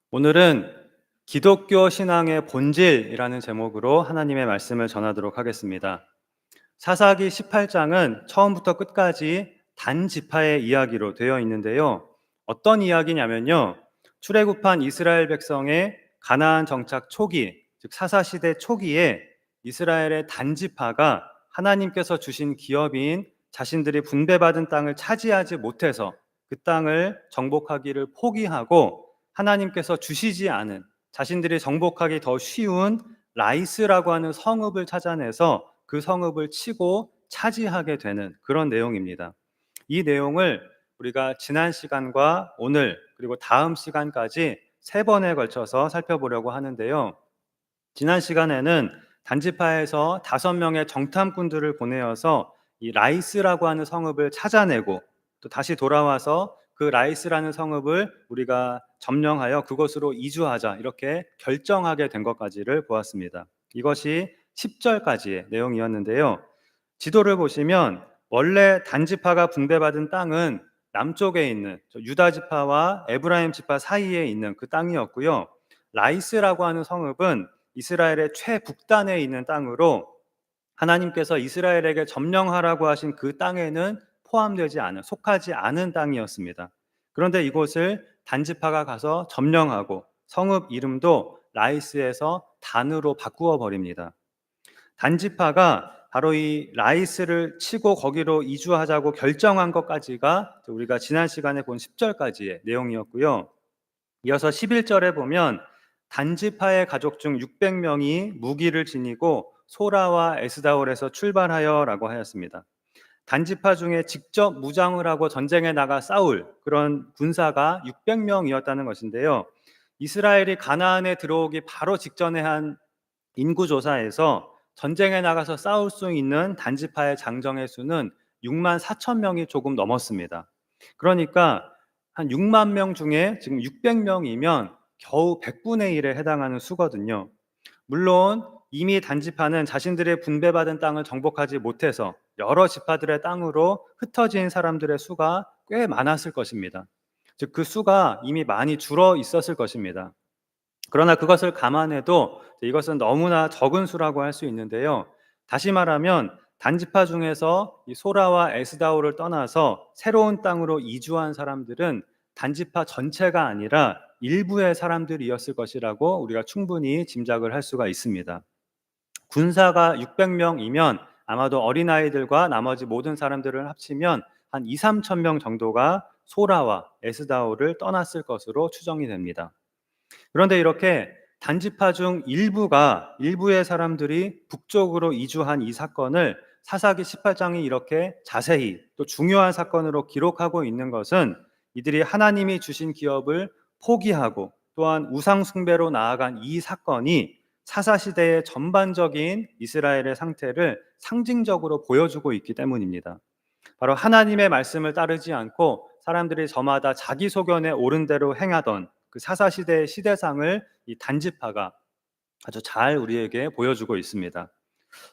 오늘은 기독교 신앙의 본질이라는 제목으로 하나님의 말씀을 전하도록 하겠습니다. 사사기 18장은 처음부터 끝까지 단지파의 이야기로 되어 있는데요. 어떤 이야기냐면요. 출애굽한 이스라엘 백성의 가나안 정착 초기, 즉 사사시대 초기에 이스라엘의 단지파가 하나님께서 주신 기업인 자신들이 분배받은 땅을 차지하지 못해서 그 땅을 정복하기를 포기하고 하나님께서 주시지 않은 자신들이 정복하기 더 쉬운 라이스라고 하는 성읍을 찾아내서 그 성읍을 치고 차지하게 되는 그런 내용입니다. 이 내용을 우리가 지난 시간과 오늘 그리고 다음 시간까지 세 번에 걸쳐서 살펴보려고 하는데요. 지난 시간에는 단지파에서 5명의 정탐꾼들을 보내어서 이 라이스라고 하는 성읍을 찾아내고 또 다시 돌아와서 그 라이스라는 성읍을 우리가 점령하여 그곳으로 이주하자 이렇게 결정하게 된 것까지를 보았습니다. 이것이 10절까지의 내용이었는데요. 지도를 보시면 원래 단지파가 분배받은 땅은 남쪽에 있는 유다 지파와 에브라임 지파 사이에 있는 그 땅이었고요. 라이스라고 하는 성읍은 이스라엘의 최북단에 있는 땅으로 하나님께서 이스라엘에게 점령하라고 하신 그 땅에는 포함되지 않은, 속하지 않은 땅이었습니다. 그런데 이곳을 단지파가 가서 점령하고 성읍 이름도 라이스에서 단으로 바꾸어 버립니다. 단지파가 바로 이 라이스를 치고 거기로 이주하자고 결정한 것까지가 우리가 지난 시간에 본 10절까지의 내용이었고요. 이어서 11절에 보면 단지파의 가족 중 600명이 무기를 지니고 소라와 에스다올에서 출발하여라고 하였습니다. 단지파 중에 직접 무장을 하고 전쟁에 나가 싸울 그런 군사가 600명이었다는 것인데요. 이스라엘이 가나안에 들어오기 바로 직전에 한 인구조사에서 전쟁에 나가서 싸울 수 있는 단지파의 장정의 수는 6만 4천 명이 조금 넘었습니다. 그러니까 한 6만 명 중에 지금 600명이면 겨우 100분의 1에 해당하는 수거든요. 물론 이미 단지파는 자신들의 분배받은 땅을 정복하지 못해서 여러 지파들의 땅으로 흩어진 사람들의 수가 꽤 많았을 것입니다. 즉 그 수가 이미 많이 줄어 있었을 것입니다. 그러나 그것을 감안해도 이것은 너무나 적은 수라고 할 수 있는데요. 다시 말하면 단지파 중에서 이 소라와 에스다오를 떠나서 새로운 땅으로 이주한 사람들은 단지파 전체가 아니라 일부의 사람들이었을 것이라고 우리가 충분히 짐작을 할 수가 있습니다. 군사가 600명이면 아마도 어린아이들과 나머지 모든 사람들을 합치면 한 2, 3천 명 정도가 소라와 에스다오를 떠났을 것으로 추정이 됩니다. 그런데 이렇게 단지파 중 일부의 사람들이 북쪽으로 이주한 이 사건을 사사기 18장이 이렇게 자세히 또 중요한 사건으로 기록하고 있는 것은 이들이 하나님이 주신 기업을 포기하고 또한 우상 숭배로 나아간 이 사건이 사사시대의 전반적인 이스라엘의 상태를 상징적으로 보여주고 있기 때문입니다. 바로 하나님의 말씀을 따르지 않고 사람들이 저마다 자기 소견에 옳은 대로 행하던 그 사사시대의 시대상을 이 단지파가 아주 잘 우리에게 보여주고 있습니다.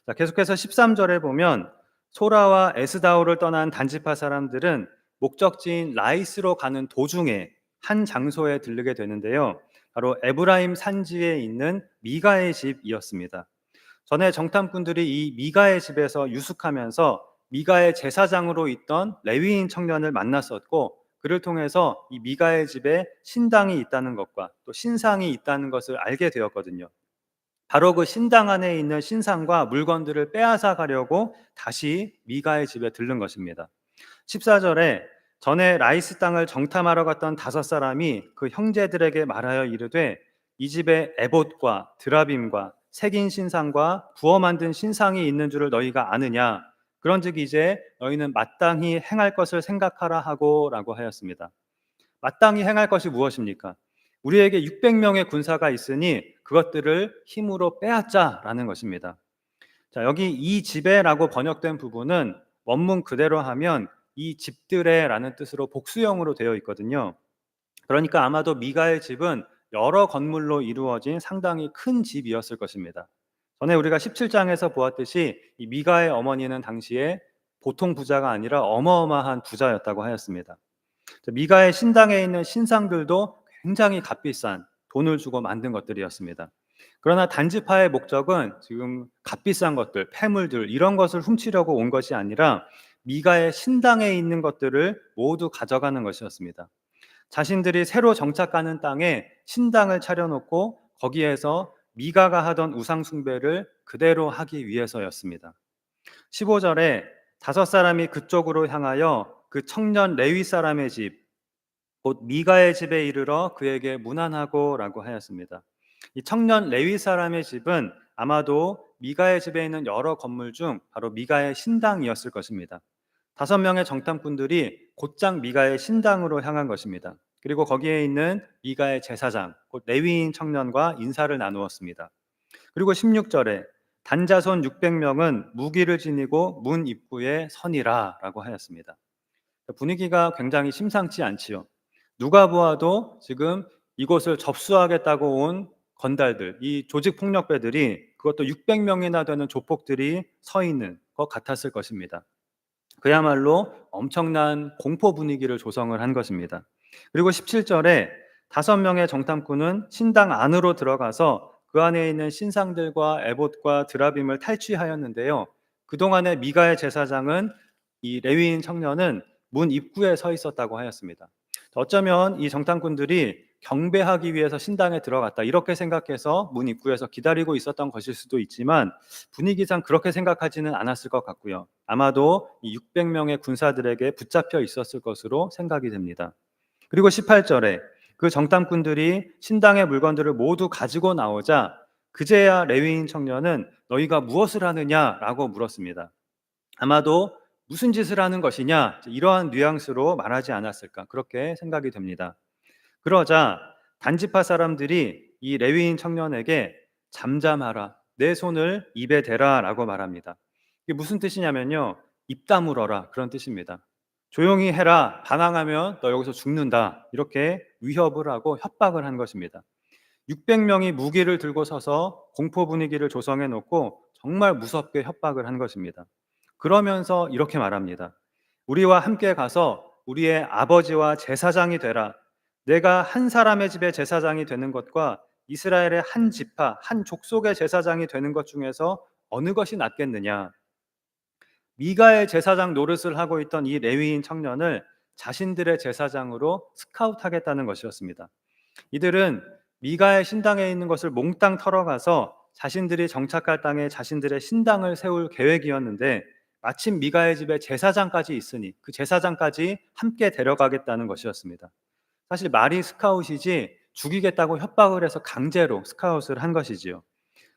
자, 계속해서 13절에 보면 소라와 에스다오를 떠난 단지파 사람들은 목적지인 라이스로 가는 도중에 한 장소에 들르게 되는데요. 바로 에브라임 산지에 있는 미가의 집이었습니다. 전에 정탐꾼들이 이 미가의 집에서 유숙하면서 미가의 제사장으로 있던 레위인 청년을 만났었고 그를 통해서 이 미가의 집에 신당이 있다는 것과 또 신상이 있다는 것을 알게 되었거든요. 바로 그 신당 안에 있는 신상과 물건들을 빼앗아 가려고 다시 미가의 집에 들른 것입니다. 14절에 전에 라이스 땅을 정탐하러 갔던 5사람이 그 형제들에게 말하여 이르되 이 집에 에봇과 드라빔과 새긴 신상과 부어 만든 신상이 있는 줄을 너희가 아느냐? 그런즉 이제 너희는 마땅히 행할 것을 생각하라 하고라고 하였습니다. 마땅히 행할 것이 무엇입니까? 우리에게 600명의 군사가 있으니 그것들을 힘으로 빼앗자라는 것입니다. 자, 여기 이 집에라고 번역된 부분은 원문 그대로 하면 이 집들에라는 뜻으로 복수형으로 되어 있거든요. 그러니까 아마도 미가의 집은 여러 건물로 이루어진 상당히 큰 집이었을 것입니다. 전에 우리가 17장에서 보았듯이 이 미가의 어머니는 당시에 보통 부자가 아니라 어마어마한 부자였다고 하였습니다. 미가의 신당에 있는 신상들도 굉장히 값비싼 돈을 주고 만든 것들이었습니다. 그러나 단지파의 목적은 지금 값비싼 것들, 폐물들 이런 것을 훔치려고 온 것이 아니라 미가의 신당에 있는 것들을 모두 가져가는 것이었습니다. 자신들이 새로 정착하는 땅에 신당을 차려놓고 거기에서 미가가 하던 우상 숭배를 그대로 하기 위해서였습니다. 15절에 다섯 사람이 그쪽으로 향하여 그 청년 레위 사람의 집, 곧 미가의 집에 이르러 그에게 문안하고라고 하였습니다. 이 청년 레위 사람의 집은 아마도 미가의 집에 있는 여러 건물 중 바로 미가의 신당이었을 것입니다. 5명의 정탐꾼들이 곧장 미가의 신당으로 향한 것입니다. 그리고 거기에 있는 미가의 제사장, 곧 레위인 청년과 인사를 나누었습니다. 그리고 16절에 단자손 600명은 무기를 지니고 문 입구에 서니라라고 하였습니다. 분위기가 굉장히 심상치 않지요. 누가 보아도 지금 이곳을 접수하겠다고 온 건달들, 이 조직 폭력배들이 그것도 600명이나 되는 조폭들이 서 있는 것 같았을 것입니다. 그야말로 엄청난 공포 분위기를 조성을 한 것입니다. 그리고 17절에 5명의 정탐꾼은 신당 안으로 들어가서 그 안에 있는 신상들과 에봇과 드라빔을 탈취하였는데요. 그동안에 미가의 제사장은 이 레위인 청년은 문 입구에 서 있었다고 하였습니다. 어쩌면 이 정탐꾼들이 경배하기 위해서 신당에 들어갔다 이렇게 생각해서 문 입구에서 기다리고 있었던 것일 수도 있지만 분위기상 그렇게 생각하지는 않았을 것 같고요. 아마도 이 600명의 군사들에게 붙잡혀 있었을 것으로 생각이 됩니다. 그리고 18절에 그 정탐꾼들이 신당의 물건들을 모두 가지고 나오자 그제야 레위인 청년은 너희가 무엇을 하느냐라고 물었습니다. 아마도 무슨 짓을 하는 것이냐 이러한 뉘앙스로 말하지 않았을까 그렇게 생각이 됩니다. 그러자 단지파 사람들이 이 레위인 청년에게 잠잠하라, 내 손을 입에 대라라고 말합니다. 이게 무슨 뜻이냐면요, 입 다물어라 그런 뜻입니다. 조용히 해라, 반항하면 너 여기서 죽는다 이렇게 위협을 하고 협박을 한 것입니다. 600명이 무기를 들고 서서 공포 분위기를 조성해 놓고 정말 무섭게 협박을 한 것입니다. 그러면서 이렇게 말합니다. 우리와 함께 가서 우리의 아버지와 제사장이 되라. 내가 한 사람의 집의 제사장이 되는 것과 이스라엘의 한 지파, 한 족속의 제사장이 되는 것 중에서 어느 것이 낫겠느냐. 미가의 제사장 노릇을 하고 있던 이 레위인 청년을 자신들의 제사장으로 스카웃하겠다는 것이었습니다. 이들은 미가의 신당에 있는 것을 몽땅 털어가서 자신들이 정착할 땅에 자신들의 신당을 세울 계획이었는데 마침 미가의 집에 제사장까지 있으니 그 제사장까지 함께 데려가겠다는 것이었습니다. 사실 말이 스카웃이지 죽이겠다고 협박을 해서 강제로 스카웃을 한 것이지요.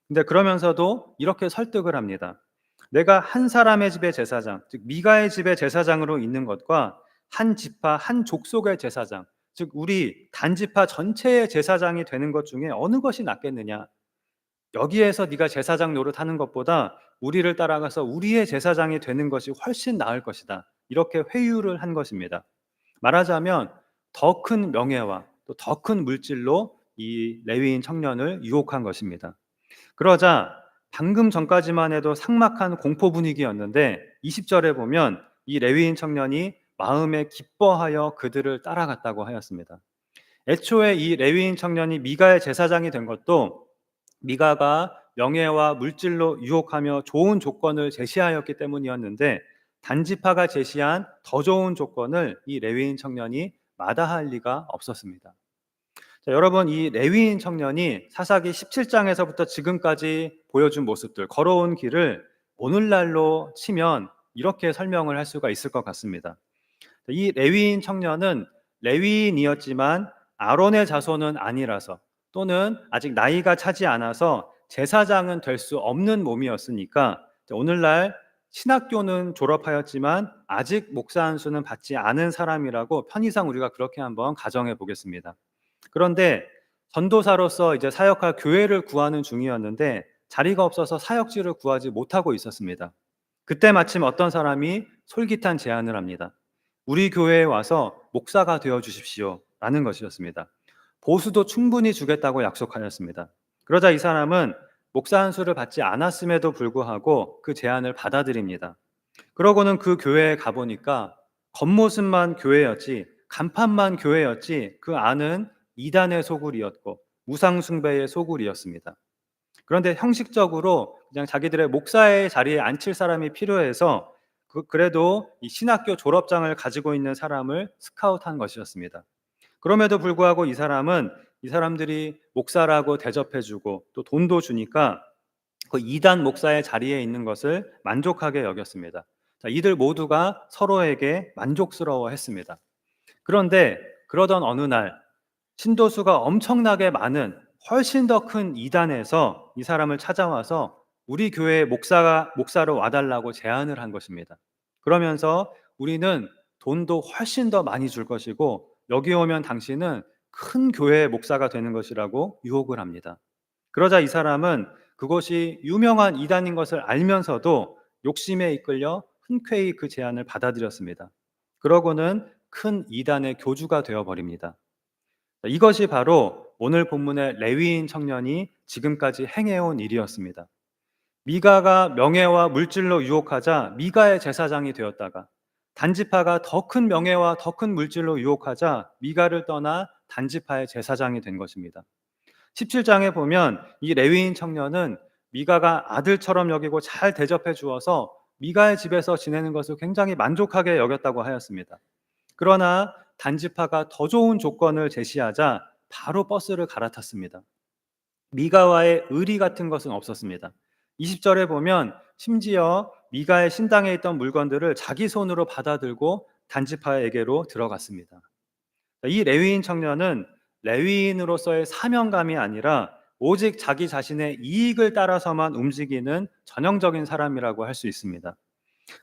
근데 그러면서도 이렇게 설득을 합니다. 내가 한 사람의 집의 제사장, 즉 미가의 집의 제사장으로 있는 것과 한 지파, 한 족속의 제사장, 즉 우리 단지파 전체의 제사장이 되는 것 중에 어느 것이 낫겠느냐? 여기에서 네가 제사장 노릇하는 것보다 우리를 따라가서 우리의 제사장이 되는 것이 훨씬 나을 것이다. 이렇게 회유를 한 것입니다. 말하자면 더 큰 명예와 또 더 큰 물질로 이 레위인 청년을 유혹한 것입니다. 그러자 방금 전까지만 해도 삭막한 공포 분위기였는데 20절에 보면 이 레위인 청년이 마음에 기뻐하여 그들을 따라갔다고 하였습니다. 애초에 이 레위인 청년이 미가의 제사장이 된 것도 미가가 명예와 물질로 유혹하며 좋은 조건을 제시하였기 때문이었는데 단지파가 제시한 더 좋은 조건을 이 레위인 청년이 마다할 리가 없었습니다. 자, 여러분 이 레위인 청년이 사사기 17장에서부터 지금까지 보여준 모습들, 걸어온 길을 오늘날로 치면 이렇게 설명을 할 수가 있을 것 같습니다. 이 레위인 청년은 레위인이었지만 아론의 자손은 아니라서 또는 아직 나이가 차지 않아서 제사장은 될 수 없는 몸이었으니까 오늘날 신학교는 졸업하였지만 아직 목사 안수는 받지 않은 사람이라고 편의상 우리가 그렇게 한번 가정해 보겠습니다. 그런데 전도사로서 이제 사역할 교회를 구하는 중이었는데 자리가 없어서 사역지를 구하지 못하고 있었습니다. 그때 마침 어떤 사람이 솔깃한 제안을 합니다. 우리 교회에 와서 목사가 되어 주십시오 라는 것이었습니다. 보수도 충분히 주겠다고 약속하였습니다. 그러자 이 사람은 목사 안수를 받지 않았음에도 불구하고 그 제안을 받아들입니다. 그러고는 그 교회에 가보니까 겉모습만 교회였지 간판만 교회였지 그 안은 이단의 소굴이었고 우상 숭배의 소굴이었습니다. 그런데 형식적으로 그냥 자기들의 목사의 자리에 앉힐 사람이 필요해서 그래도 이 신학교 졸업장을 가지고 있는 사람을 스카우트한 것이었습니다. 그럼에도 불구하고 이 사람들이 목사라고 대접해주고 또 돈도 주니까 그 이단 목사의 자리에 있는 것을 만족하게 여겼습니다. 자, 이들 모두가 서로에게 만족스러워했습니다. 그런데 그러던 어느 날 신도수가 엄청나게 많은 훨씬 더 큰 이단에서 이 사람을 찾아와서 우리 교회 목사로 와달라고 제안을 한 것입니다. 그러면서 우리는 돈도 훨씬 더 많이 줄 것이고 여기 오면 당신은 큰 교회의 목사가 되는 것이라고 유혹을 합니다. 그러자 이 사람은 그것이 유명한 이단인 것을 알면서도 욕심에 이끌려 흔쾌히 그 제안을 받아들였습니다. 그러고는 큰 이단의 교주가 되어버립니다. 이것이 바로 오늘 본문의 레위인 청년이 지금까지 행해온 일이었습니다. 미가가 명예와 물질로 유혹하자 미가의 제사장이 되었다가 단지파가 더 큰 명예와 더 큰 물질로 유혹하자 미가를 떠나 단지파의 제사장이 된 것입니다. 17장에 보면 이 레위인 청년은 미가가 아들처럼 여기고 잘 대접해 주어서 미가의 집에서 지내는 것을 굉장히 만족하게 여겼다고 하였습니다. 그러나 단지파가 더 좋은 조건을 제시하자 바로 버스를 갈아탔습니다. 미가와의 의리 같은 것은 없었습니다. 20절에 보면 심지어 미가의 신당에 있던 물건들을 자기 손으로 받아들고 단지파에게로 들어갔습니다. 이 레위인 청년은 레위인으로서의 사명감이 아니라 오직 자기 자신의 이익을 따라서만 움직이는 전형적인 사람이라고 할 수 있습니다.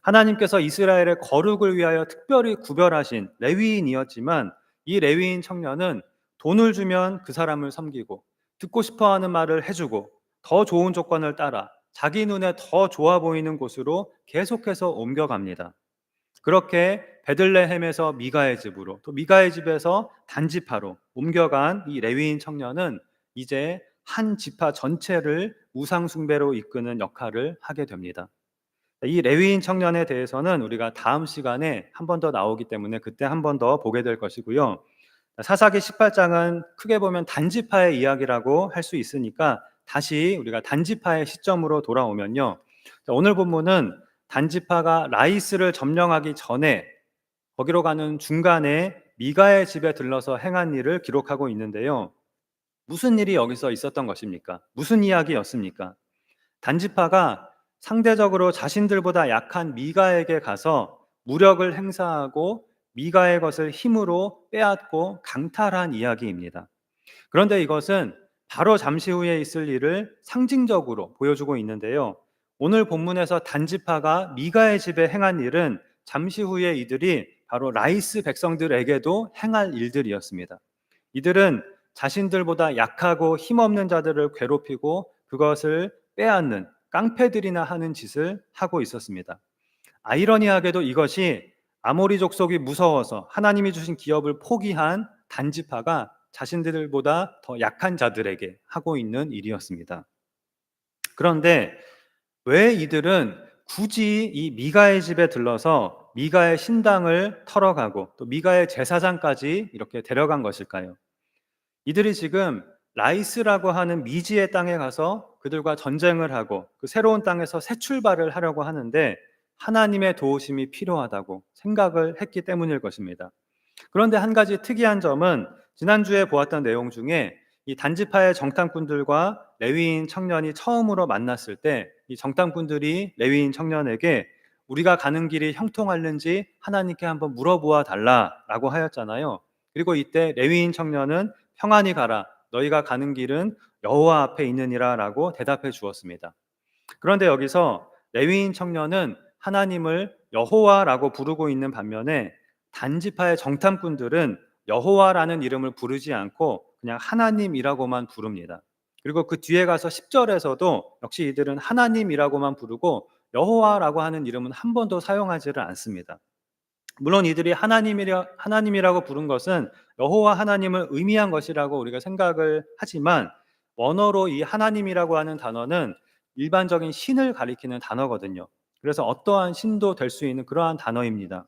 하나님께서 이스라엘의 거룩을 위하여 특별히 구별하신 레위인이었지만 이 레위인 청년은 돈을 주면 그 사람을 섬기고 듣고 싶어하는 말을 해주고 더 좋은 조건을 따라 자기 눈에 더 좋아 보이는 곳으로 계속해서 옮겨갑니다. 그렇게 베들레헴에서 미가의 집으로 또 미가의 집에서 단지파로 옮겨간 이 레위인 청년은 이제 한 지파 전체를 우상 숭배로 이끄는 역할을 하게 됩니다. 이 레위인 청년에 대해서는 우리가 다음 시간에 한 번 더 나오기 때문에 그때 한 번 더 보게 될 것이고요. 사사기 18장은 크게 보면 단지파의 이야기라고 할 수 있으니까 다시 우리가 단지파의 시점으로 돌아오면요. 오늘 본문은 단지파가 라이스를 점령하기 전에 거기로 가는 중간에 미가의 집에 들러서 행한 일을 기록하고 있는데요. 무슨 일이 여기서 있었던 것입니까? 무슨 이야기였습니까? 단지파가 상대적으로 자신들보다 약한 미가에게 가서 무력을 행사하고 미가의 것을 힘으로 빼앗고 강탈한 이야기입니다. 그런데 이것은 바로 잠시 후에 있을 일을 상징적으로 보여주고 있는데요. 오늘 본문에서 단지파가 미가의 집에 행한 일은 잠시 후에 이들이 바로 라이스 백성들에게도 행할 일들이었습니다. 이들은 자신들보다 약하고 힘없는 자들을 괴롭히고 그것을 빼앗는 깡패들이나 하는 짓을 하고 있었습니다. 아이러니하게도 이것이 아모리 족속이 무서워서 하나님이 주신 기업을 포기한 단지파가 자신들보다 더 약한 자들에게 하고 있는 일이었습니다. 그런데 왜 이들은 굳이 이 미가의 집에 들러서 미가의 신당을 털어가고 또 미가의 제사장까지 이렇게 데려간 것일까요? 이들이 지금 라이스라고 하는 미지의 땅에 가서 그들과 전쟁을 하고 그 새로운 땅에서 새 출발을 하려고 하는데 하나님의 도우심이 필요하다고 생각을 했기 때문일 것입니다. 그런데 한 가지 특이한 점은 지난주에 보았던 내용 중에 이 단지파의 정탐꾼들과 레위인 청년이 처음으로 만났을 때 이 정탐꾼들이 레위인 청년에게 우리가 가는 길이 형통할는지 하나님께 한번 물어보아 달라라고 하였잖아요. 그리고 이때 레위인 청년은 평안히 가라. 너희가 가는 길은 여호와 앞에 있느니라라고 대답해 주었습니다. 그런데 여기서 레위인 청년은 하나님을 여호와라고 부르고 있는 반면에 단지파의 정탐꾼들은 여호와라는 이름을 부르지 않고 그냥 하나님이라고만 부릅니다. 그리고 그 뒤에 가서 10절에서도 역시 이들은 하나님이라고만 부르고 여호와라고 하는 이름은 한 번도 사용하지를 않습니다. 물론 이들이 하나님이라고 부른 것은 여호와 하나님을 의미한 것이라고 우리가 생각을 하지만 원어로 이 하나님이라고 하는 단어는 일반적인 신을 가리키는 단어거든요. 그래서 어떠한 신도 될 수 있는 그러한 단어입니다.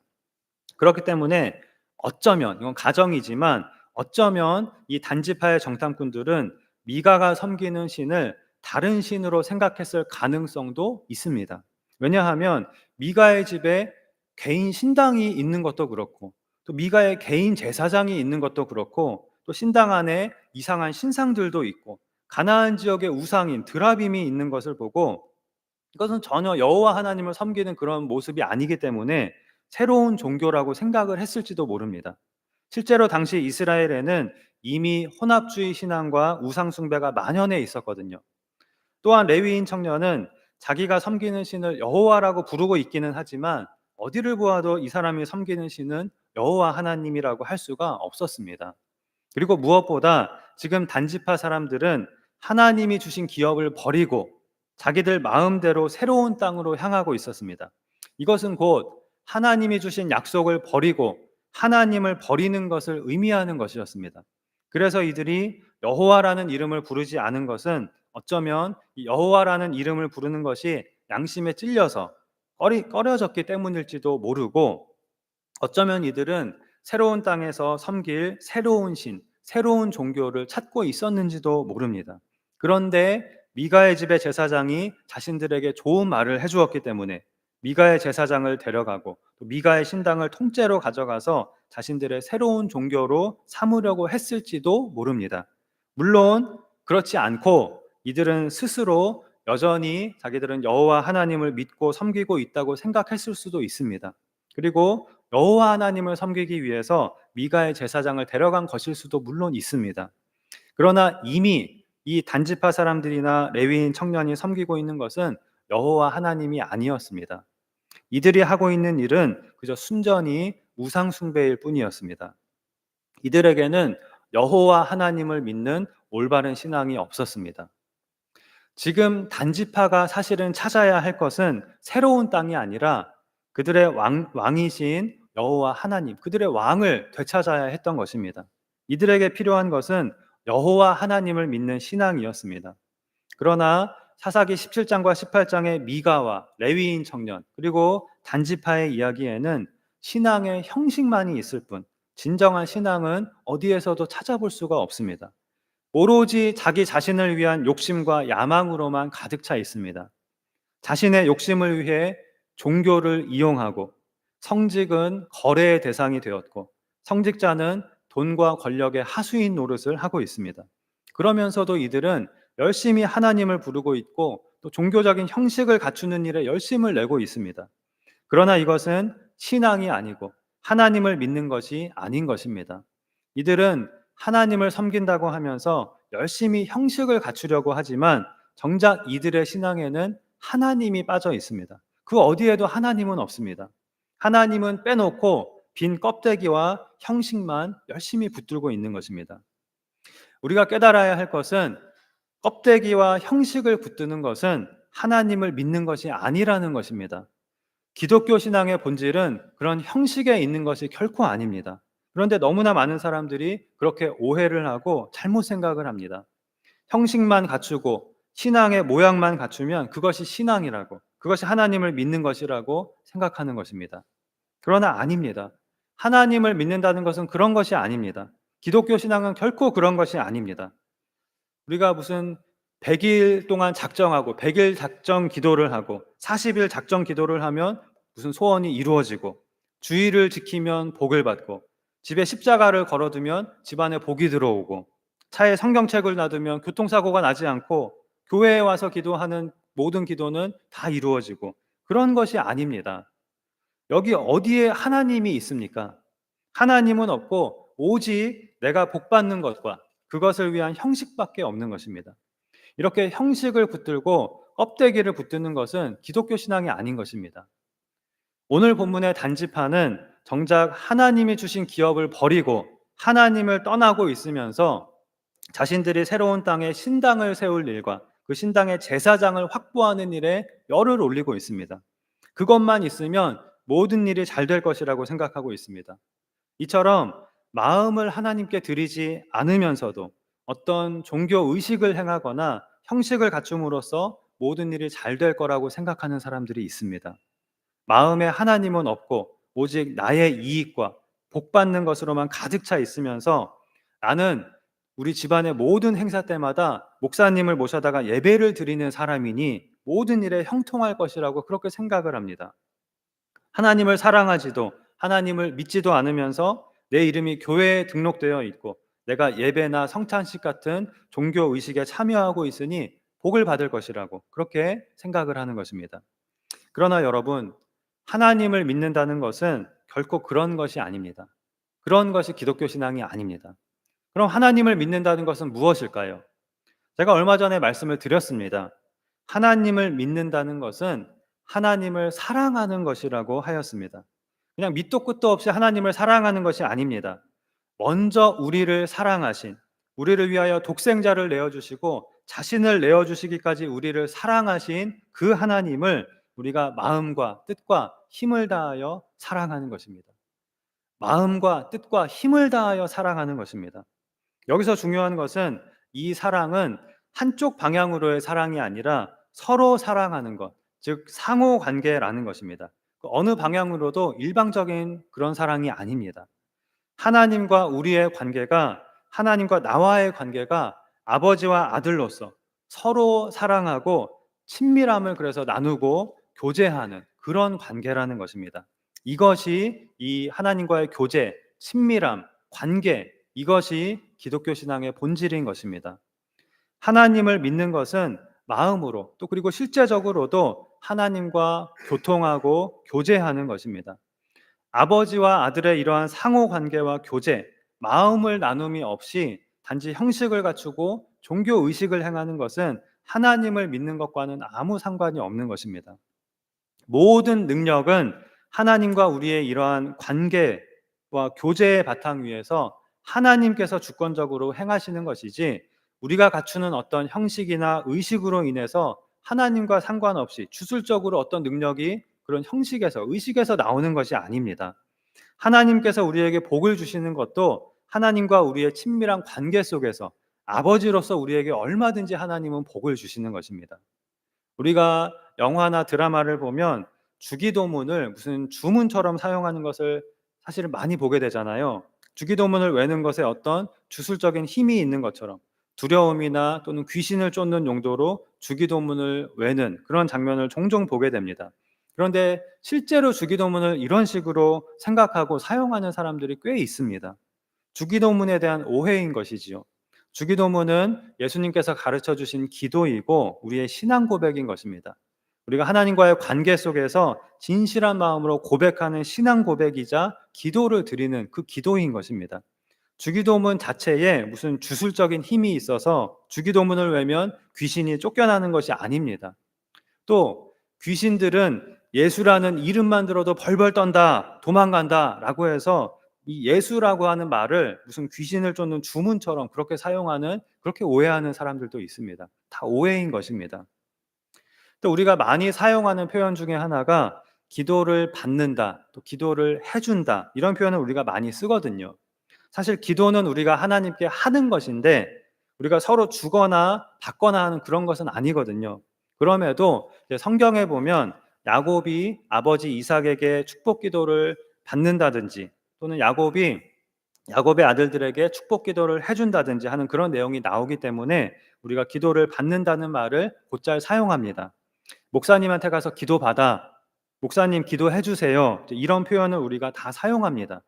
그렇기 때문에 어쩌면 이건 가정이지만 어쩌면 이 단지파의 정탐꾼들은 미가가 섬기는 신을 다른 신으로 생각했을 가능성도 있습니다. 왜냐하면 미가의 집에 개인 신당이 있는 것도 그렇고, 또 미가의 개인 제사장이 있는 것도 그렇고, 또 신당 안에 이상한 신상들도 있고, 가나안 지역의 우상인 드라빔이 있는 것을 보고, 이것은 전혀 여호와 하나님을 섬기는 그런 모습이 아니기 때문에 새로운 종교라고 생각을 했을지도 모릅니다. 실제로 당시 이스라엘에는 이미 혼합주의 신앙과 우상 숭배가 만연해 있었거든요. 또한 레위인 청년은 자기가 섬기는 신을 여호와라고 부르고 있기는 하지만 어디를 보아도 이 사람이 섬기는 신은 여호와 하나님이라고 할 수가 없었습니다. 그리고 무엇보다 지금 단지파 사람들은 하나님이 주신 기업을 버리고 자기들 마음대로 새로운 땅으로 향하고 있었습니다. 이것은 곧 하나님이 주신 약속을 버리고 하나님을 버리는 것을 의미하는 것이었습니다. 그래서 이들이 여호와라는 이름을 부르지 않은 것은 어쩌면 이 여호와라는 이름을 부르는 것이 양심에 찔려서 꺼려졌기 때문일지도 모르고, 어쩌면 이들은 새로운 땅에서 섬길 새로운 신, 새로운 종교를 찾고 있었는지도 모릅니다. 그런데 미가의 집의 제사장이 자신들에게 좋은 말을 해주었기 때문에 미가의 제사장을 데려가고 또 미가의 신당을 통째로 가져가서 자신들의 새로운 종교로 삼으려고 했을지도 모릅니다. 물론 그렇지 않고 이들은 스스로 여전히 자기들은 여호와 하나님을 믿고 섬기고 있다고 생각했을 수도 있습니다. 그리고 여호와 하나님을 섬기기 위해서 미가의 제사장을 데려간 것일 수도 물론 있습니다. 그러나 이미 이 단지파 사람들이나 레위인 청년이 섬기고 있는 것은 여호와 하나님이 아니었습니다. 이들이 하고 있는 일은 그저 순전히 우상 숭배일 뿐이었습니다. 이들에게는 여호와 하나님을 믿는 올바른 신앙이 없었습니다. 지금 단지파가 사실은 찾아야 할 것은 새로운 땅이 아니라 그들의 왕이신 여호와 하나님, 그들의 왕을 되찾아야 했던 것입니다. 이들에게 필요한 것은 여호와 하나님을 믿는 신앙이었습니다. 그러나 사사기 17장과 18장의 미가와 레위인 청년, 그리고 단지파의 이야기에는 신앙의 형식만이 있을 뿐 진정한 신앙은 어디에서도 찾아볼 수가 없습니다. 오로지 자기 자신을 위한 욕심과 야망으로만 가득 차 있습니다. 자신의 욕심을 위해 종교를 이용하고, 성직은 거래의 대상이 되었고, 성직자는 돈과 권력의 하수인 노릇을 하고 있습니다. 그러면서도 이들은 열심히 하나님을 부르고 있고 또 종교적인 형식을 갖추는 일에 열심을 내고 있습니다. 그러나 이것은 신앙이 아니고 하나님을 믿는 것이 아닌 것입니다. 이들은 하나님을 섬긴다고 하면서 열심히 형식을 갖추려고 하지만 정작 이들의 신앙에는 하나님이 빠져 있습니다. 그 어디에도 하나님은 없습니다. 하나님은 빼놓고 빈 껍데기와 형식만 열심히 붙들고 있는 것입니다. 우리가 깨달아야 할 것은 껍데기와 형식을 붙드는 것은 하나님을 믿는 것이 아니라는 것입니다. 기독교 신앙의 본질은 그런 형식에 있는 것이 결코 아닙니다. 그런데 너무나 많은 사람들이 그렇게 오해를 하고 잘못 생각을 합니다. 형식만 갖추고 신앙의 모양만 갖추면 그것이 신앙이라고, 그것이 하나님을 믿는 것이라고 생각하는 것입니다. 그러나 아닙니다. 하나님을 믿는다는 것은 그런 것이 아닙니다. 기독교 신앙은 결코 그런 것이 아닙니다. 우리가 무슨 100일 동안 작정하고 100일 작정 기도를 하고 40일 작정 기도를 하면 무슨 소원이 이루어지고, 주의를 지키면 복을 받고, 집에 십자가를 걸어두면 집안에 복이 들어오고, 차에 성경책을 놔두면 교통사고가 나지 않고, 교회에 와서 기도하는 모든 기도는 다 이루어지고, 그런 것이 아닙니다. 여기 어디에 하나님이 있습니까? 하나님은 없고 오직 내가 복받는 것과 그것을 위한 형식밖에 없는 것입니다. 이렇게 형식을 붙들고 껍데기를 붙드는 것은 기독교 신앙이 아닌 것입니다. 오늘 본문의 단지파는 정작 하나님이 주신 기업을 버리고 하나님을 떠나고 있으면서 자신들이 새로운 땅에 신당을 세울 일과 그 신당의 제사장을 확보하는 일에 열을 올리고 있습니다. 그것만 있으면 모든 일이 잘 될 것이라고 생각하고 있습니다. 이처럼 마음을 하나님께 드리지 않으면서도 어떤 종교 의식을 행하거나 형식을 갖춤으로써 모든 일이 잘 될 거라고 생각하는 사람들이 있습니다. 마음에 하나님은 없고 오직 나의 이익과 복받는 것으로만 가득 차 있으면서 나는 우리 집안의 모든 행사 때마다 목사님을 모셔다가 예배를 드리는 사람이니 모든 일에 형통할 것이라고 그렇게 생각을 합니다. 하나님을 사랑하지도 하나님을 믿지도 않으면서 내 이름이 교회에 등록되어 있고 내가 예배나 성찬식 같은 종교 의식에 참여하고 있으니 복을 받을 것이라고 그렇게 생각을 하는 것입니다. 그러나 여러분, 하나님을 믿는다는 것은 결코 그런 것이 아닙니다. 그런 것이 기독교 신앙이 아닙니다. 그럼 하나님을 믿는다는 것은 무엇일까요? 제가 얼마 전에 말씀을 드렸습니다. 하나님을 믿는다는 것은 하나님을 사랑하는 것이라고 하였습니다. 그냥 밑도 끝도 없이 하나님을 사랑하는 것이 아닙니다. 먼저 우리를 사랑하신, 우리를 위하여 독생자를 내어주시고 자신을 내어주시기까지 우리를 사랑하신 그 하나님을 우리가 마음과 뜻과 힘을 다하여 사랑하는 것입니다. 마음과 뜻과 힘을 다하여 사랑하는 것입니다. 여기서 중요한 것은 이 사랑은 한쪽 방향으로의 사랑이 아니라 서로 사랑하는 것, 즉 상호 관계라는 것입니다. 어느 방향으로도 일방적인 그런 사랑이 아닙니다. 하나님과 우리의 관계가, 하나님과 나와의 관계가 아버지와 아들로서 서로 사랑하고 친밀함을 그래서 나누고 교제하는 그런 관계라는 것입니다. 이것이 이 하나님과의 교제, 친밀함, 관계, 이것이 기독교 신앙의 본질인 것입니다. 하나님을 믿는 것은 마음으로 또 그리고 실제적으로도 하나님과 교통하고 교제하는 것입니다. 아버지와 아들의 이러한 상호 관계와 교제, 마음을 나눔이 없이 단지 형식을 갖추고 종교 의식을 행하는 것은 하나님을 믿는 것과는 아무 상관이 없는 것입니다. 모든 능력은 하나님과 우리의 이러한 관계와 교제의 바탕 위에서 하나님께서 주권적으로 행하시는 것이지 우리가 갖추는 어떤 형식이나 의식으로 인해서 하나님과 상관없이 주술적으로 어떤 능력이 그런 형식에서 의식에서 나오는 것이 아닙니다. 하나님께서 우리에게 복을 주시는 것도 하나님과 우리의 친밀한 관계 속에서 아버지로서 우리에게 얼마든지 하나님은 복을 주시는 것입니다. 우리가 영화나 드라마를 보면 주기도문을 무슨 주문처럼 사용하는 것을 사실은 많이 보게 되잖아요. 주기도문을 외는 것에 어떤 주술적인 힘이 있는 것처럼 두려움이나 또는 귀신을 쫓는 용도로 주기도문을 외는 그런 장면을 종종 보게 됩니다. 그런데 실제로 주기도문을 이런 식으로 생각하고 사용하는 사람들이 꽤 있습니다. 주기도문에 대한 오해인 것이지요. 주기도문은 예수님께서 가르쳐 주신 기도이고 우리의 신앙 고백인 것입니다. 우리가 하나님과의 관계 속에서 진실한 마음으로 고백하는 신앙 고백이자 기도를 드리는 그 기도인 것입니다. 주기도문 자체에 무슨 주술적인 힘이 있어서 주기도문을 외면 귀신이 쫓겨나는 것이 아닙니다. 또 귀신들은 예수라는 이름만 들어도 벌벌 떤다, 도망간다 라고 해서 이 예수라고 하는 말을 무슨 귀신을 쫓는 주문처럼 그렇게 사용하는, 그렇게 오해하는 사람들도 있습니다. 다 오해인 것입니다. 또 우리가 많이 사용하는 표현 중에 하나가 기도를 받는다, 또 기도를 해준다, 이런 표현을 우리가 많이 쓰거든요. 사실 기도는 우리가 하나님께 하는 것인데 우리가 서로 주거나 받거나 하는 그런 것은 아니거든요. 그럼에도 성경에 보면 야곱이 아버지 이삭에게 축복 기도를 받는다든지 또는 야곱의 아들들에게 축복 기도를 해준다든지 하는 그런 내용이 나오기 때문에 우리가 기도를 받는다는 말을 곧잘 사용합니다. 목사님한테 가서 기도받아, 목사님 기도해 주세요, 이런 표현을 우리가 다 사용합니다.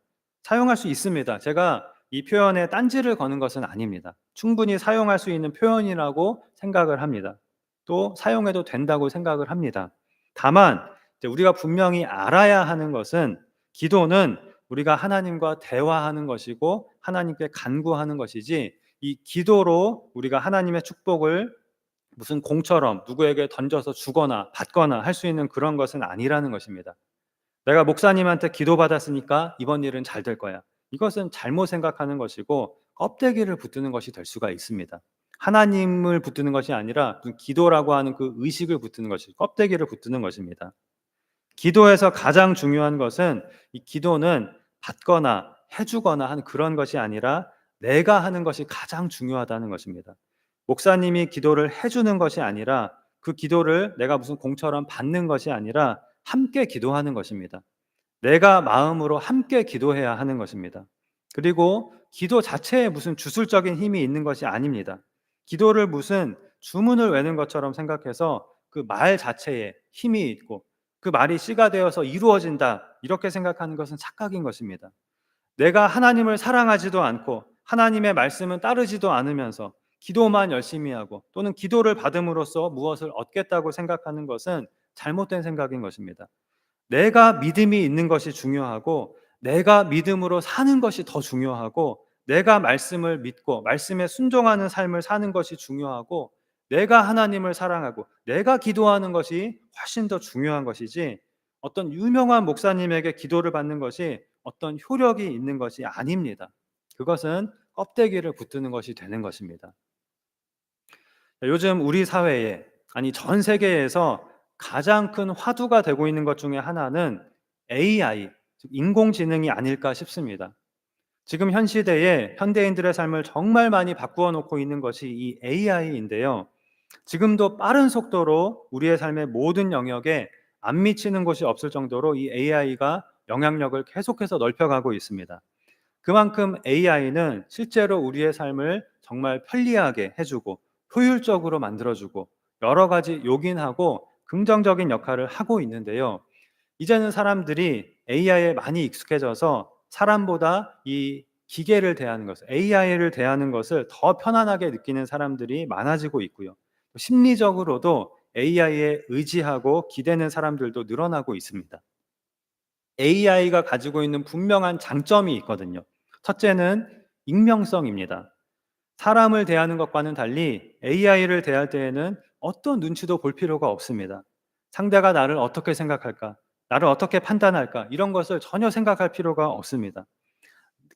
사용할 수 있습니다. 제가 이 표현에 딴지를 거는 것은 아닙니다. 충분히 사용할 수 있는 표현이라고 생각을 합니다. 또 사용해도 된다고 생각을 합니다. 다만 우리가 분명히 알아야 하는 것은 기도는 우리가 하나님과 대화하는 것이고 하나님께 간구하는 것이지 이 기도로 우리가 하나님의 축복을 무슨 공처럼 누구에게 던져서 주거나 받거나 할 수 있는 그런 것은 아니라는 것입니다. 내가 목사님한테 기도받았으니까 이번 일은 잘 될 거야. 이것은 잘못 생각하는 것이고 껍데기를 붙드는 것이 될 수가 있습니다. 하나님을 붙드는 것이 아니라 기도라고 하는 그 의식을 붙드는 것이, 껍데기를 붙드는 것입니다. 기도에서 가장 중요한 것은 이 기도는 받거나 해주거나 하는 그런 것이 아니라 내가 하는 것이 가장 중요하다는 것입니다. 목사님이 기도를 해주는 것이 아니라 그 기도를 내가 무슨 공처럼 받는 것이 아니라 함께 기도하는 것입니다. 내가 마음으로 함께 기도해야 하는 것입니다. 그리고 기도 자체에 무슨 주술적인 힘이 있는 것이 아닙니다. 기도를 무슨 주문을 외는 것처럼 생각해서 그 말 자체에 힘이 있고 그 말이 씨가 되어서 이루어진다 이렇게 생각하는 것은 착각인 것입니다. 내가 하나님을 사랑하지도 않고 하나님의 말씀은 따르지도 않으면서 기도만 열심히 하고 또는 기도를 받음으로써 무엇을 얻겠다고 생각하는 것은 잘못된 생각인 것입니다. 내가 믿음이 있는 것이 중요하고 내가 믿음으로 사는 것이 더 중요하고 내가 말씀을 믿고 말씀에 순종하는 삶을 사는 것이 중요하고 내가 하나님을 사랑하고 내가 기도하는 것이 훨씬 더 중요한 것이지 어떤 유명한 목사님에게 기도를 받는 것이 어떤 효력이 있는 것이 아닙니다. 그것은 껍데기를 붙드는 것이 되는 것입니다. 요즘 우리 사회에 아니 전 세계에서 가장 큰 화두가 되고 있는 것 중에 하나는 AI, 즉 인공지능이 아닐까 싶습니다. 지금 현 시대에 현대인들의 삶을 정말 많이 바꾸어 놓고 있는 것이 이 AI인데요. 지금도 빠른 속도로 우리의 삶의 모든 영역에 안 미치는 곳이 없을 정도로 이 AI가 영향력을 계속해서 넓혀가고 있습니다. 그만큼 AI는 실제로 우리의 삶을 정말 편리하게 해주고 효율적으로 만들어주고 여러 가지 요긴하고 긍정적인 역할을 하고 있는데요. 이제는 사람들이 AI에 많이 익숙해져서 사람보다 이 기계를 대하는 것을, AI를 대하는 것을 더 편안하게 느끼는 사람들이 많아지고 있고요. 심리적으로도 AI에 의지하고 기대는 사람들도 늘어나고 있습니다. AI가 가지고 있는 분명한 장점이 있거든요. 첫째는 익명성입니다. 사람을 대하는 것과는 달리 AI를 대할 때에는 어떤 눈치도 볼 필요가 없습니다. 상대가 나를 어떻게 생각할까? 나를 어떻게 판단할까? 이런 것을 전혀 생각할 필요가 없습니다.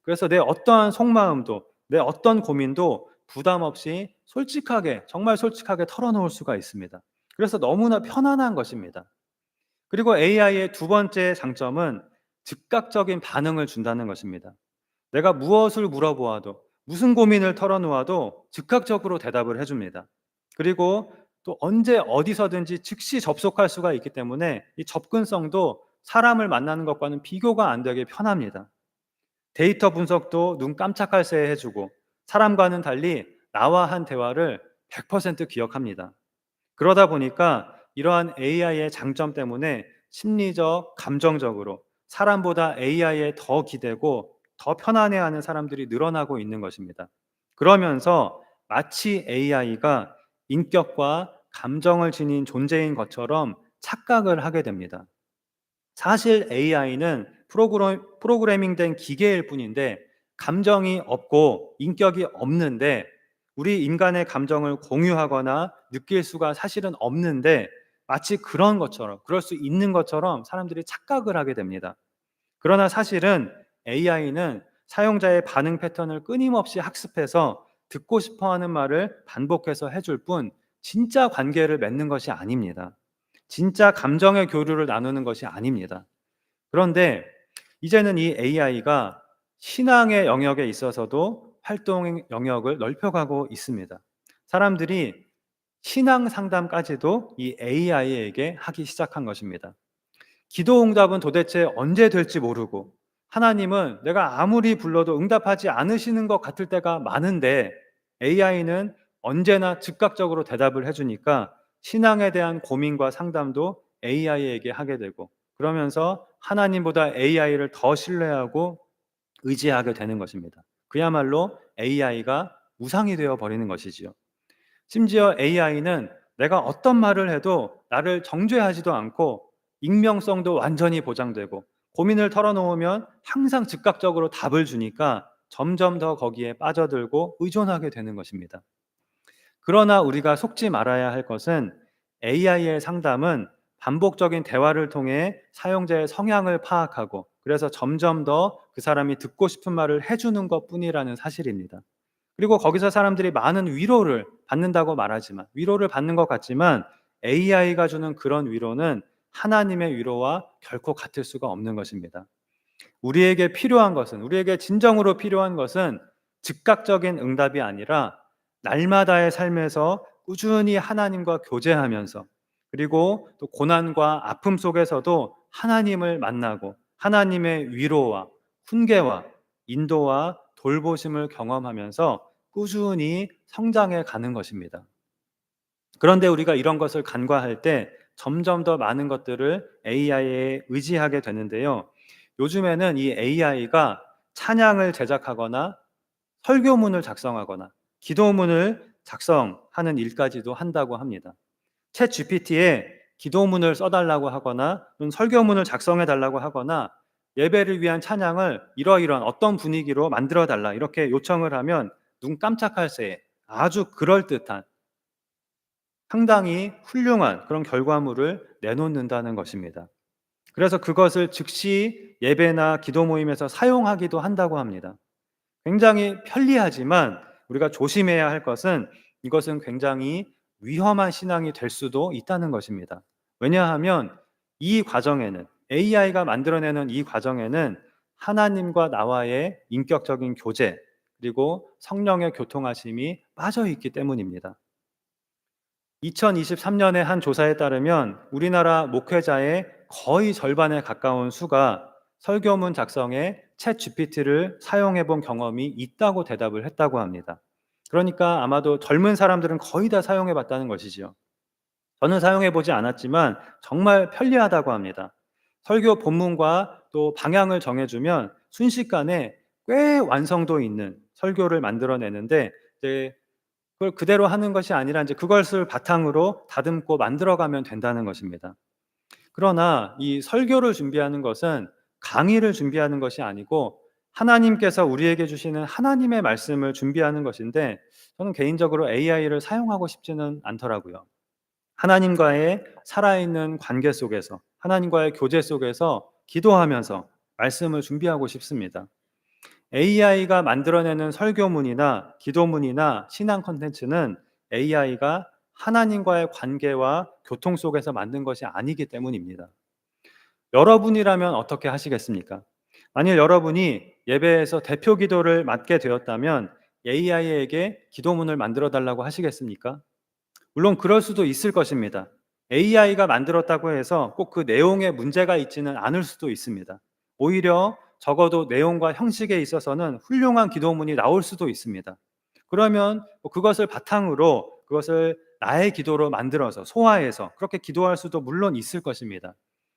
그래서 내 어떠한 속마음도, 내 어떤 고민도 부담 없이 솔직하게, 정말 솔직하게 털어놓을 수가 있습니다. 그래서 너무나 편안한 것입니다. 그리고 AI의 두 번째 장점은 즉각적인 반응을 준다는 것입니다. 내가 무엇을 물어보아도 무슨 고민을 털어놓아도 즉각적으로 대답을 해줍니다. 그리고 또 언제 어디서든지 즉시 접속할 수가 있기 때문에 이 접근성도 사람을 만나는 것과는 비교가 안 되게 편합니다. 데이터 분석도 눈 깜짝할 새에 해주고 사람과는 달리 나와 한 대화를 100% 기억합니다. 그러다 보니까 이러한 AI의 장점 때문에 심리적, 감정적으로 사람보다 AI에 더 기대고 더 편안해하는 사람들이 늘어나고 있는 것입니다. 그러면서 마치 AI가 인격과 감정을 지닌 존재인 것처럼 착각을 하게 됩니다. 사실 AI는 프로그래밍된 기계일 뿐인데 감정이 없고 인격이 없는데 우리 인간의 감정을 공유하거나 느낄 수가 사실은 없는데 마치 그런 것처럼 그럴 수 있는 것처럼 사람들이 착각을 하게 됩니다. 그러나 사실은 AI는 사용자의 반응 패턴을 끊임없이 학습해서 듣고 싶어 하는 말을 반복해서 해줄 뿐 진짜 관계를 맺는 것이 아닙니다. 진짜 감정의 교류를 나누는 것이 아닙니다. 그런데 이제는 이 AI가 신앙의 영역에 있어서도 활동 영역을 넓혀가고 있습니다. 사람들이 신앙 상담까지도 이 AI에게 하기 시작한 것입니다. 기도 응답은 도대체 언제 될지 모르고 하나님은 내가 아무리 불러도 응답하지 않으시는 것 같을 때가 많은데 AI는 언제나 즉각적으로 대답을 해주니까 신앙에 대한 고민과 상담도 AI에게 하게 되고 그러면서 하나님보다 AI를 더 신뢰하고 의지하게 되는 것입니다. 그야말로 AI가 우상이 되어 버리는 것이지요. 심지어 AI는 내가 어떤 말을 해도 나를 정죄하지도 않고 익명성도 완전히 보장되고 고민을 털어놓으면 항상 즉각적으로 답을 주니까 점점 더 거기에 빠져들고 의존하게 되는 것입니다. 그러나 우리가 속지 말아야 할 것은 AI의 상담은 반복적인 대화를 통해 사용자의 성향을 파악하고 그래서 점점 더 그 사람이 듣고 싶은 말을 해주는 것 뿐이라는 사실입니다. 그리고 거기서 사람들이 많은 위로를 받는다고 말하지만 위로를 받는 것 같지만 AI가 주는 그런 위로는 하나님의 위로와 결코 같을 수가 없는 것입니다. 우리에게 필요한 것은 우리에게 진정으로 필요한 것은 즉각적인 응답이 아니라 날마다의 삶에서 꾸준히 하나님과 교제하면서 그리고 또 고난과 아픔 속에서도 하나님을 만나고 하나님의 위로와 훈계와 인도와 돌보심을 경험하면서 꾸준히 성장해 가는 것입니다. 그런데 우리가 이런 것을 간과할 때 점점 더 많은 것들을 AI에 의지하게 되는데요. 요즘에는 이 AI가 찬양을 제작하거나 설교문을 작성하거나 기도문을 작성하는 일까지도 한다고 합니다. 챗 GPT에 기도문을 써달라고 하거나 또는 설교문을 작성해 달라고 하거나 예배를 위한 찬양을 이러이러한 어떤 분위기로 만들어 달라 이렇게 요청을 하면 눈 깜짝할 새에 아주 그럴듯한 상당히 훌륭한 그런 결과물을 내놓는다는 것입니다. 그래서 그것을 즉시 예배나 기도 모임에서 사용하기도 한다고 합니다. 굉장히 편리하지만 우리가 조심해야 할 것은 이것은 굉장히 위험한 신앙이 될 수도 있다는 것입니다. 왜냐하면 이 과정에는 AI가 만들어내는 이 과정에는 하나님과 나와의 인격적인 교제 그리고 성령의 교통하심이 빠져 있기 때문입니다. 2023년의 한 조사에 따르면 우리나라 목회자의 거의 절반에 가까운 수가 설교문 작성에 챗 GPT를 사용해 본 경험이 있다고 대답을 했다고 합니다. 그러니까 아마도 젊은 사람들은 거의 다 사용해 봤다는 것이지요. 저는 사용해 보지 않았지만 정말 편리하다고 합니다. 설교 본문과 또 방향을 정해주면 순식간에 꽤 완성도 있는 설교를 만들어내는데 이제 그걸 그대로 하는 것이 아니라 이제 그것을 바탕으로 다듬고 만들어가면 된다는 것입니다. 그러나 이 설교를 준비하는 것은 강의를 준비하는 것이 아니고 하나님께서 우리에게 주시는 하나님의 말씀을 준비하는 것인데 저는 개인적으로 AI를 사용하고 싶지는 않더라고요. 하나님과의 살아있는 관계 속에서 하나님과의 교제 속에서 기도하면서 말씀을 준비하고 싶습니다. AI가 만들어내는 설교문이나 기도문이나 신앙 콘텐츠는 AI가 하나님과의 관계와 교통 속에서 만든 것이 아니기 때문입니다. 여러분이라면 어떻게 하시겠습니까? 만일 여러분이 예배에서 대표 기도를 맡게 되었다면 AI에게 기도문을 만들어 달라고 하시겠습니까? 물론 그럴 수도 있을 것입니다. AI가 만들었다고 해서 꼭 그 내용에 문제가 있지는 않을 수도 있습니다. 오히려 적어도 내용과 형식에 있어서는 훌륭한 기도문이 나올 수도 있습니다. 그러면 그것을 바탕으로 그것을 나의 기도로 만들어서 소화해서 그렇게 기도할 수도 물론 있을 것입니다.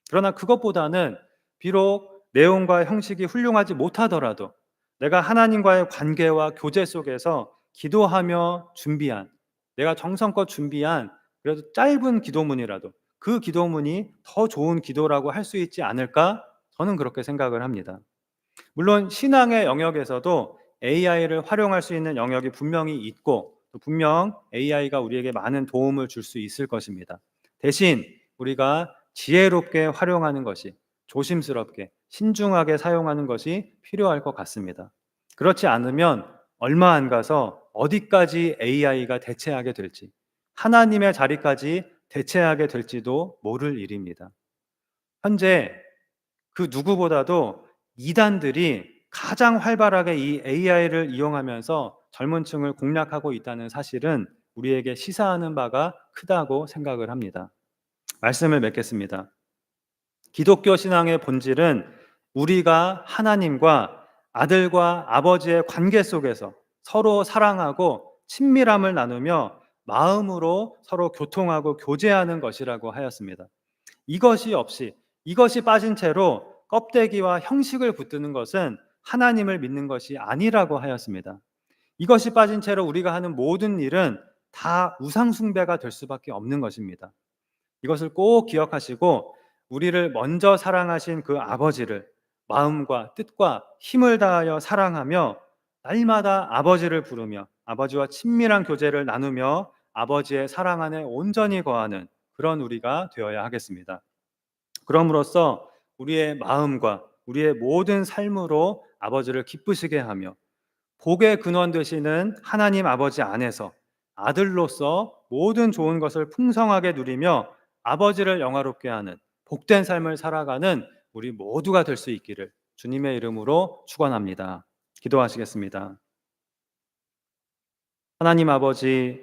그러나 그것보다는 비록 내용과 형식이 훌륭하지 못하더라도 내가 하나님과의 관계와 교제 속에서 기도하며 준비한 내가 정성껏 준비한 그래도 짧은 기도문이라도 그 기도문이 더 좋은 기도라고 할 수 있지 않을까? 저는 그렇게 생각을 합니다. 물론 신앙의 영역에서도 AI를 활용할 수 있는 영역이 분명히 있고 또 분명 AI가 우리에게 많은 도움을 줄 수 있을 것입니다. 대신 우리가 지혜롭게 활용하는 것이 조심스럽게 신중하게 사용하는 것이 필요할 것 같습니다. 그렇지 않으면 얼마 안 가서 어디까지 AI가 대체하게 될지 하나님의 자리까지 대체하게 될지도 모를 일입니다. 현재 그 누구보다도 이단들이 가장 활발하게 이 AI를 이용하면서 젊은 층을 공략하고 있다는 사실은 우리에게 시사하는 바가 크다고 생각을 합니다. 말씀을 맺겠습니다. 기독교 신앙의 본질은 우리가 하나님과 아들과 아버지의 관계 속에서 서로 사랑하고 친밀함을 나누며 마음으로 서로 교통하고 교제하는 것이라고 하였습니다. 이것이 없이 이것이 빠진 채로 껍데기와 형식을 붙드는 것은 하나님을 믿는 것이 아니라고 하였습니다. 이것이 빠진 채로 우리가 하는 모든 일은 다 우상숭배가 될 수밖에 없는 것입니다. 이것을 꼭 기억하시고 우리를 먼저 사랑하신 그 아버지를 마음과 뜻과 힘을 다하여 사랑하며 날마다 아버지를 부르며 아버지와 친밀한 교제를 나누며 아버지의 사랑 안에 온전히 거하는 그런 우리가 되어야 하겠습니다. 그럼으로써 우리의 마음과 우리의 모든 삶으로 아버지를 기쁘시게 하며 복의 근원 되시는 하나님 아버지 안에서 아들로서 모든 좋은 것을 풍성하게 누리며 아버지를 영화롭게 하는 복된 삶을 살아가는 우리 모두가 될 수 있기를 주님의 이름으로 축원합니다. 기도하시겠습니다. 하나님 아버지,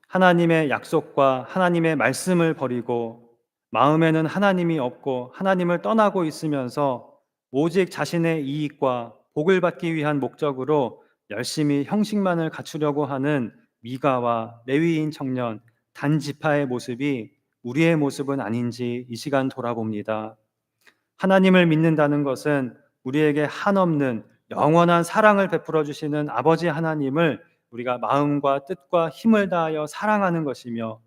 하나님의 약속과 하나님의 말씀을 버리고 마음에는 하나님이 없고 하나님을 떠나고 있으면서 오직 자신의 이익과 복을 받기 위한 목적으로 열심히 형식만을 갖추려고 하는 미가와 레위인 청년 단 지파의 모습이 우리의 모습은 아닌지 이 시간 돌아봅니다. 하나님을 믿는다는 것은 우리에게 한없는 영원한 사랑을 베풀어 주시는 아버지 하나님을 우리가 마음과 뜻과 힘을 다하여 사랑하는 것이며,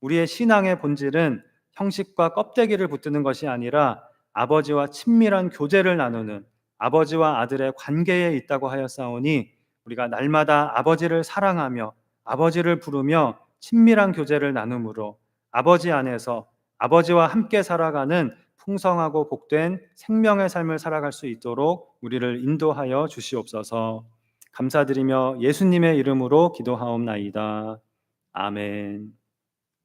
우리의 신앙의 본질은 형식과 껍데기를 붙드는 것이 아니라 아버지와 친밀한 교제를 나누는 아버지와 아들의 관계에 있다고 하였사오니, 우리가 날마다 아버지를 사랑하며 아버지를 부르며 친밀한 교제를 나눔으로 아버지 안에서 아버지와 함께 살아가는 풍성하고 복된 생명의 삶을 살아갈 수 있도록 우리를 인도하여 주시옵소서. 감사드리며 예수님의 이름으로 기도하옵나이다. 아멘.